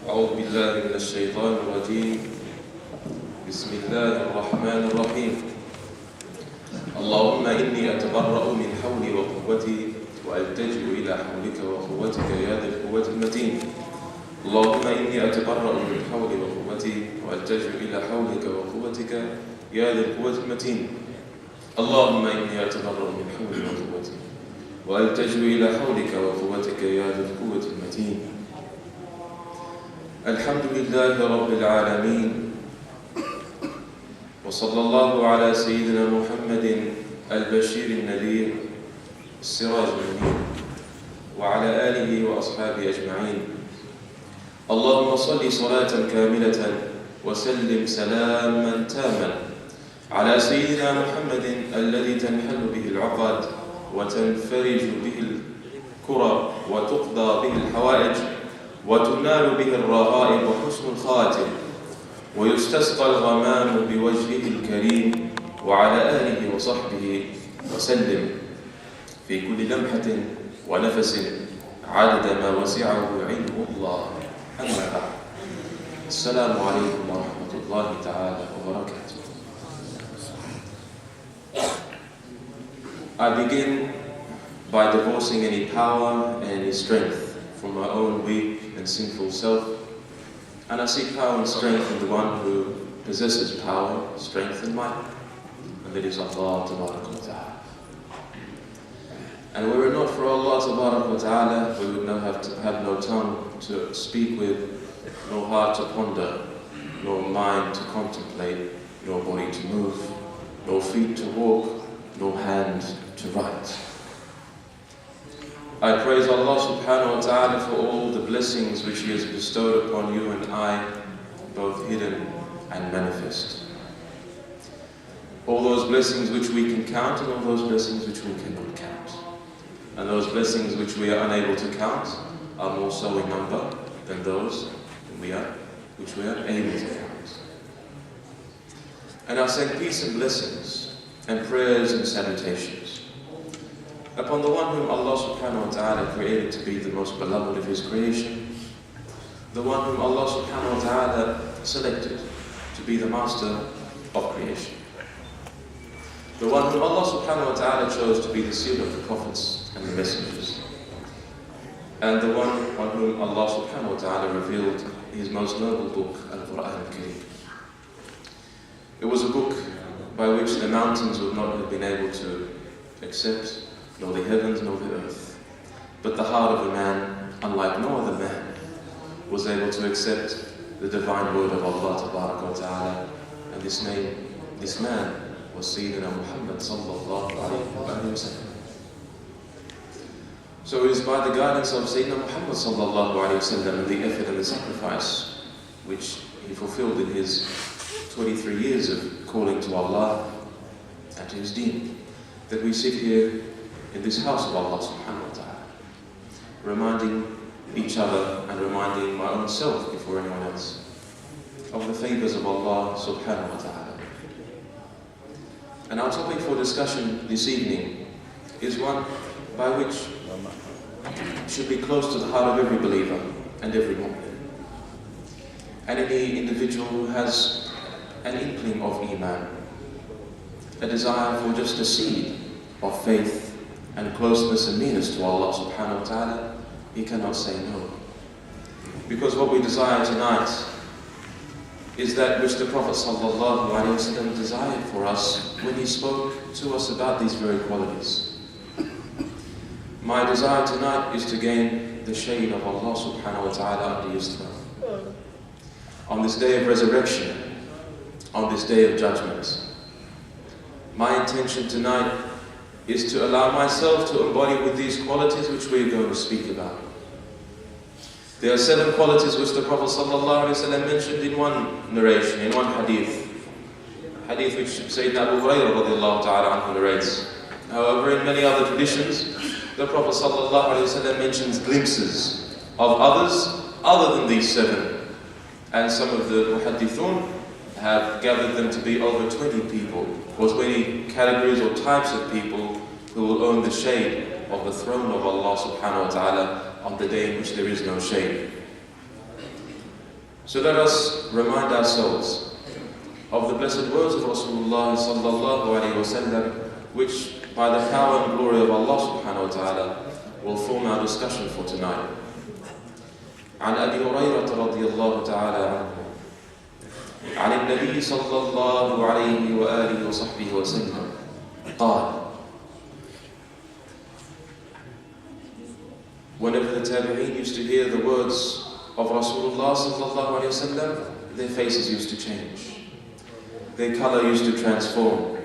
أعوذ بالله من الشيطان الرجيم. بسم الله الرحمن الرحيم. اللهم إني أتبرأ من حولي وقوتي وألتجئ إلى حولك وقوتك يا ذا القوة المتين. اللهم إني أتبرأ من حولي وقوتي وألتجئ إلى حولك وقوتك يا ذا القوة المتين. اللهم إني أتبرأ من حولي وقوتي وألتجئ إلى حولك وقوتك يا ذا القوة المتين. الحمد لله رب العالمين، وصلى الله على سيدنا محمد البشير النذير السراج المنير وعلى آله وأصحابه أجمعين. اللهم صل صلاة كاملة وسلم سلاما تاما على سيدنا محمد الذي تنحل به العقد وتنفرج به الكرب وتقضى به الحوائج وتنال به الرغائب وحسن الخاتم ويستسقى الغمام بوجهه الكريم وعلى آله وصحبه وسلم في كل لمحة ونفس عدد ما وسعه علم الله. أما بعد، السلام عليكم ورحمة الله تعالى وبركاته. I begin by divorcing any power and any strength from my own weak and sinful self, and I seek power and strength in the one who possesses power, strength and might, and that is Allah Ta'ala. And were it not for Allah Ta'ala, we would not have no tongue to speak with, no heart to ponder, no mind to contemplate, no body to move, no feet to walk, no hand to write. I praise Allah subhanahu wa ta'ala for all the blessings which He has bestowed upon you and I, both hidden and manifest. All those blessings which we can count and all those blessings which we cannot count. And those blessings which we are unable to count are more so in number than those which we are able to count. And I send peace and blessings and prayers and salutations upon the one whom Allah subhanahu wa ta'ala created to be the most beloved of His creation, the one whom Allah subhanahu wa ta'ala selected to be the master of creation, the one whom Allah subhanahu wa ta'ala chose to be the seal of the prophets and the messengers, and the one on whom Allah subhanahu wa ta'ala revealed His most noble book, Al-Quran al-Kareem. It was a book by which the mountains would not have been able to accept, nor the heavens, nor the earth. But the heart of a man, unlike no other man, was able to accept the divine word of Allah Ta'ala. And this man was Sayyidina Muhammad sallallahu alayhi wa sallam. So it is by the guidance of Sayyidina Muhammad sallallahu alayhi wa sallam and the effort and the sacrifice which he fulfilled in his 23 years of calling to Allah and to His deen, that we sit here in this house of Allah subhanahu wa ta'ala, reminding each other and reminding my own self before anyone else of the favors of Allah subhanahu wa ta'ala. And our topic for discussion this evening is one by which should be close to the heart of every believer and every mu'min, and any individual who has an inkling of Iman, a desire for just a seed of faith and closeness and nearness to Allah subhanahu wa ta'ala, he cannot say no. Because what we desire tonight is that which the Prophet sallallahu alaihi wasallam desired for us when he spoke to us about these very qualities. My desire tonight is to gain the shade of Allah subhanahu wa ta'ala under His throne. On this day of resurrection, on this day of judgment, my intention tonight is to allow myself to embody with these qualities which we are going to speak about. There are 7 qualities which the Prophet ﷺ mentioned in one narration, in one hadith which Sayyidina Abu Hurairah radiallahu ta'ala anhu narrates. However, in many other traditions, the Prophet ﷺ mentions glimpses of others other than these 7. And some of the muhaddithun have gathered them to be over 20 people, or 20 categories or types of people who will own the shade of the throne of Allah subhanahu wa ta'ala on the day in which there is no shade. So let us remind ourselves of the blessed words of Rasulullah sallallahu alayhi wa sallam, which by the power and glory of Allah subhanahu wa ta'ala will form our discussion for tonight. عن أبي هريرة رضي الله تعالى عنه عن النبي صلى الله عليه وآله وصحبه وسلم قال. Whenever the Tabi'een used to hear the words of Rasulullah sallallahu alayhi wa sallam, their faces used to change. Their color used to transform.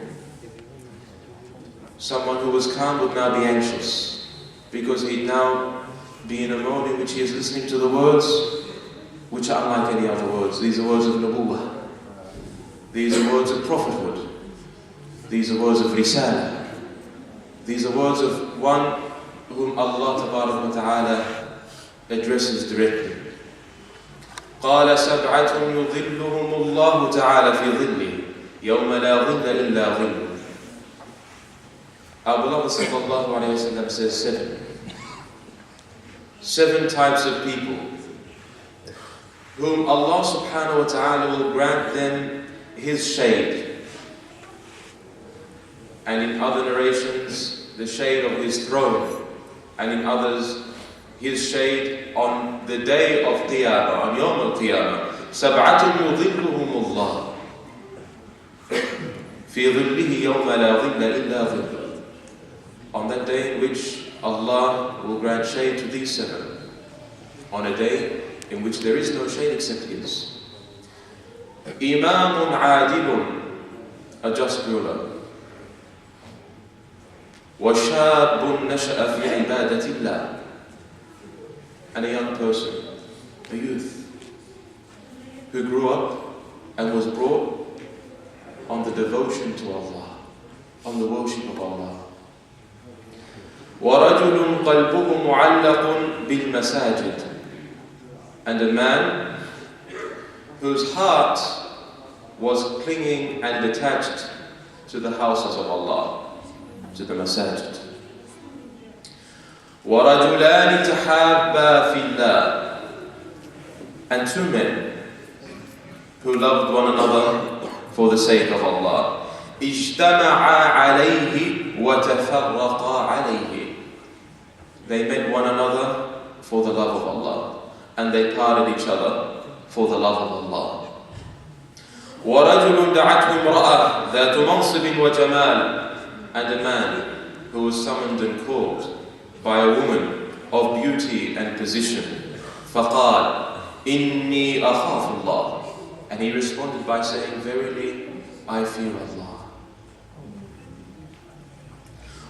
Someone who was calm would now be anxious, because he'd now be in a mode in which he is listening to the words which are unlike any other words. These are words of Nubuwwah. These are words of prophethood. These are words of Risala. These are words of one whom Allah Tabarak wa Ta'ala addresses directly. قال سبعة يظلهم الله تعالى في ظله يوم لا ظل إلا ظله. Our beloved sallallahu alayhi wa sallam says seven types of people whom Allah subhanahu wa ta'ala will grant them His shade, and in other narrations the shade of His throne, and in others His shade on the day of Qiyamah, on Yawm al-Qiyamah. سبعة يظلهم الله في ظله يوم لا ظل إلا ظله. On that day in which Allah will grant shade to these seven, on a day in which there is no shade except His. إمام عادل, a just ruler. وشاب نشأ في عبادة الله, and a young person, a youth, who grew up and was brought on the devotion to Allah, on the worship of Allah. وَرَجُلٌ قَلْبُهُ مُعَلَّقٌ بِالْمَسَاجِدِ, and a man whose heart was clinging and attached to the houses of Allah, to the masajid. وَرَجُلَانِ تَحَابَّا فِي اللَّهِ, and two men who loved one another for the sake of Allah. اجتمعا عليه وتفرقا عليه, they met one another for the love of Allah, and they parted each other for the love of Allah. وَرَجُلٌ دَعَتْهُ امْرَأَةٌ ذَاتُ مَنْصِبٍ وَجَمَالٍ, and a man who was summoned and called by a woman of beauty and position. فَقَالَ إِنِّي أَخَافُ اللَّهِ, and he responded by saying, verily, I fear Allah.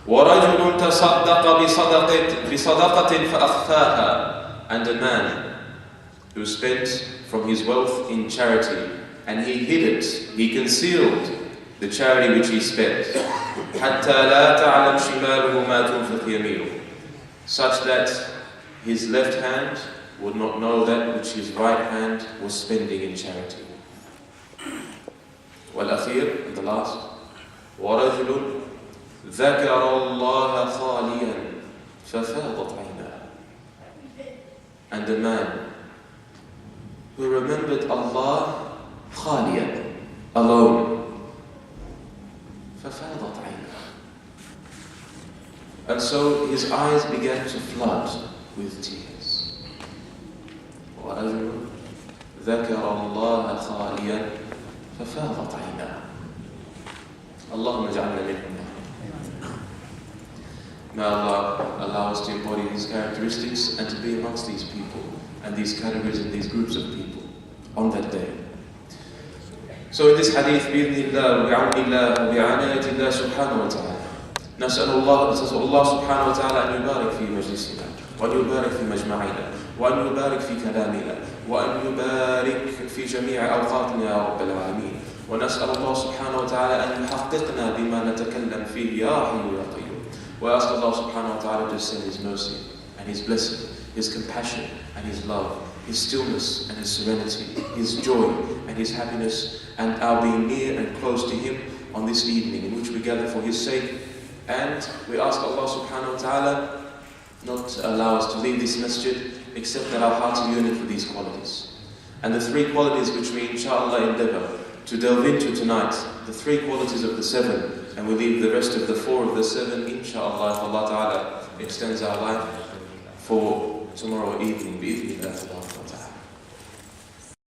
وَرَجُلٌ تَصَدَّقَ بِصَدَقَةٍ فَأَخْفَاهَا, and a man who spent from his wealth in charity, and he hid it, he concealed the charity which he spent. حَتَّى لَا تَعْلَمْ شِمَالُهُ مَا تُنْفِقْ يَمِينُهُ, such that his left hand would not know that which his right hand was spending in charity. وَالْأَخِيرُ, the last, وَرَجُلٌ ذَكَرَ اللَّهَ خَالِيًا فَفَاضَتْ عَيْنَاهُ, and a man who remembered Allah خَالِيًا, alone, فَفَاضَتْ عَيْنَاهُ, and so his eyes began to flood with tears. وَرَجُلٌ ذَكَرَ اللَّهَ خَالِيًا فَفَاضَتْ عَيْنَاهُ. اللهم اجعلنا منهم. May Allah allow us to embody these characteristics and to be amongst these people and these categories and these groups of people on that day. So in this hadith, بإذن الله وبعون الله وبعناية الله سبحانه وتعالى, نسأل الله سبحانه وتعالى أن يبارك في مجلسنا, وأن يبارك في مجمعنا, وأن يبارك في كلامنا, وأن يبارك في جميع أوقاتنا يا رب العالمين. ونسأل الله سبحانه وتعالى أن يحققنا بما نتكلم فيه يا حي يا قيوم. We ask Allah subhanahu wa ta'ala to send His mercy and His blessing, His compassion and His love, His stillness and His serenity, His joy and His happiness, and our being near and close to Him on this evening in which we gather for His sake. And we ask Allah subhanahu wa ta'ala not to allow us to leave this masjid except that our hearts are yearning for these qualities. And the three qualities which we inshallah endeavor to delve into tonight, the three qualities of the seven, and we leave the rest of the four of the seven, inshallah, if Allah Ta'ala extends our life for tomorrow evening, bi'idhnillah.